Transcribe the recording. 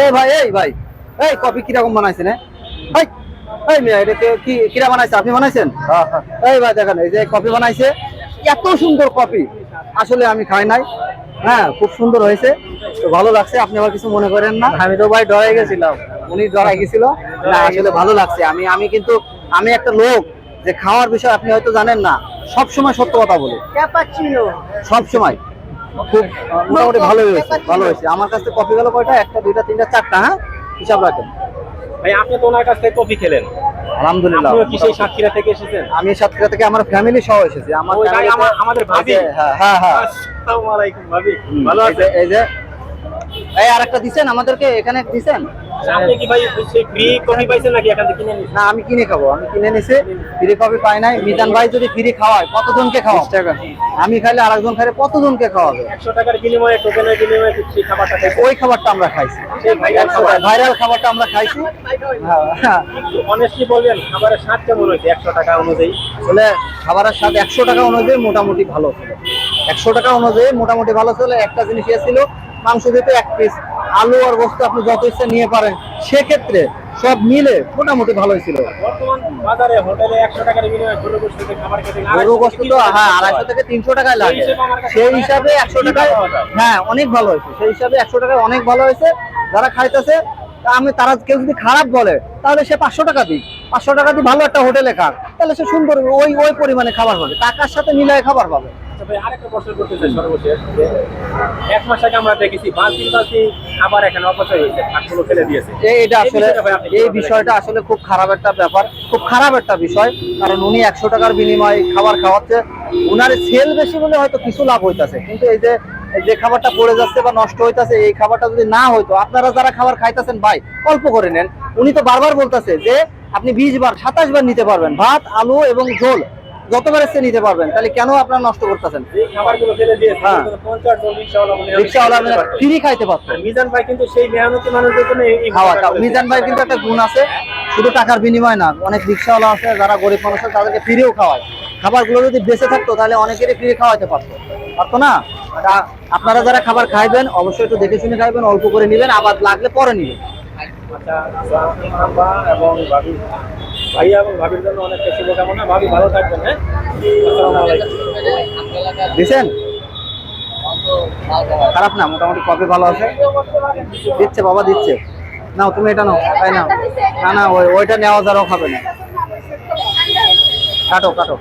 এই ভাই এই কফি কিরকম বানাইছেন? এটা কি কিরা বানাইছে? আপনি বানাইছেন? এই ভাই দেখেন, এই যে কফি বানাইছে, এত সুন্দর কফি আসলে আমি খাই নাই। হ্যাঁ, খুব সুন্দর হয়েছে, তো ভালো লাগছে। আপনি আবার কিছু মনে করেন না। আমি তো ভাই ডরাই গেছিলাম। উনি ডরাই গেছিল না, আসলে ভালো লাগছে। আমি কিন্তু আমি একটা লোক যে খাওয়ার বিষয় আপনি হয়তো জানেন না, সব সময় সত্য কথা বলি, সব সময়। খুব মোটামুটি ভালো হয়েছে। আমার কাছে কফি গেল কয়টা? একটা, দুইটা, তিনটা, চারটা। হ্যাঁ, হিসাব রাখেন ভাই। আপনি তো ওনার কাছ থেকে কফি খেলেন, আলহামদুলিল্লাহ। আপনিও কি সেই সাতক্ষীরা থেকে এসেছেন? আমি সাতক্ষীরা থেকে আমার ফ্যামিলি সহ এসেছি। আমাদের ভাবি। হ্যাঁ। আসসালামু আলাইকুম ভাবি, ভালো আছেন? এই যে এই আরেকটা দিছেন আমাদেরকে, এখানে দিছেন। আপনি কি ভাই সেই ফ্রি কফি পাইছেন নাকি এখান থেকে কিনে নিছেন? না, আমি কিনে খাবো। আমি কিনে নিছি, ফ্রি কফি পাই নাই। মিজান ভাই যদি ফ্রি খাওয়ায় কতজনকে খাওয়াবে? 20 টাকা। আমি খাইলে আরেকজন খাইলে কতজনকে খাওয়াবে? 100 টাকার বিনিময়ে, টোকেনের বিনিময়ে সেই খাবারটা খাইছেন। ওই খাবারটা আমরা খাইছি, সেই ভাইরাল খাবারটা আমরা খাইছি। হ্যাঁ, অনেস্টলি বলবেন, খাবারের স্বাদ কেমন হয়েছে 100 টাকা অনুযায়ী? আসলে খাবারের স্বাদ 100 টাকা অনুযায়ী মোটামুটি ভালো ছিল। 100 টাকা অনুযায়ী মোটামুটি ভালো ছিল। একটা জিনিস ছিল, মাংস দিতে 1 পিস, আলু আর গোস্ত আপনি যত ইচ্ছে নিয়ে পারেন, সেক্ষেত্রে সব মিলে মোটামুটি ভালোই ছিল। বর্তমান বাজারে হোটেলে 100 টাকার বিনিময়ে গরু গোশত দিয়ে খাবার খেতে গরু গোশত তো 250 থেকে 300 টাকায় লাগে। সেই হিসাবে 100 টাকায় হ্যাঁ অনেক ভালো হয়েছে। সেই হিসাবে 100 টাকায় অনেক ভালো হয়েছে। যারা খাইতেছে, তারা কেউ যদি খারাপ বলে তাহলে সে 500 টাকা দিই, 500 টাকা দিয়ে ভালো একটা হোটেলে খাক, তাহলে সে সুন্দর ওই পরিমাণে খাবার পাবে, টাকার সাথে মিলায় খাবার পাবে। আরেকটা প্রশ্ন করতে চাই সর্বশেষ, যে 1 মাস আগে আমরা দেখেছি বালতি খাবার এখানে অপচয় হয়েছে, ভাতগুলো ফেলে দিয়েছে। এটা আসলে এই বিষয়টা আসলে খুব খারাপ একটা ব্যাপার, খুব খারাপ একটা বিষয়। কারণ উনি 100 টাকার বিনিময়ে খাবার খাওয়াচ্ছে, উনার সেল বেশি বলে হয়তো কিছু লাভ হইতাছে, কিন্তু এই যে খাবারটা পড়ে যাচ্ছে বা নষ্ট হইতাছে, এই খাবারটা যদি না হইতো, আপনারা যারা খাবার খাইতেছেন ভাই অল্প করে নেন। উনি তো বারবার বলতেছে যে আপনি 20 বার 27 বার নিতে পারবেন, ভাত, আলু এবং ঝোল যতবার এসে নিতে পারবেন, তাহলে কেন আপনারা নষ্ট করতেছেন? এই খাবারগুলো ফেলে দিয়েছে, 50 জন রিকশাওয়ালা ফ্রি খাইতে পারতো। মিজান ভাই কিন্তু সেই মেহনতি মানুষদের জন্য এই খাওয়াটা, মিজান ভাই কিন্তু একটা গুণ আছে, শুধু টাকার বিনিময় না, অনেক রিকশাওয়ালা আছে যারা গরিব মানুষ আছে, তাদেরকে ফ্রিও খাওয়ায়। খাবারগুলো যদি বেঁচে থাকতো তাহলে অনেকেরই ফ্রি খাওয়াতে পারতো না। আপনারা যারা খাবার খাইবেন অবশ্যই একটু দেখে শুনে খাইবেন, অল্প করে নেবেন, আবার লাগলে পরে নেবেন। আচ্ছা, এবং ভাবি, ভাইয়া এবং ভাবির জন্য অনেক শুভকামনা। ভাবি ভালো থাকবেন। হ্যাঁ, আসসালামু আলাইকুম। দিচ্ছেন? খারাপ না, মোটামুটি কফি ভালো আছে। দিচ্ছে বাবা, দিচ্ছে। নাও তুমি এটা নাও, তাই নাও। না ওইটা নেওয়া যারাও খাবে না। কাটো।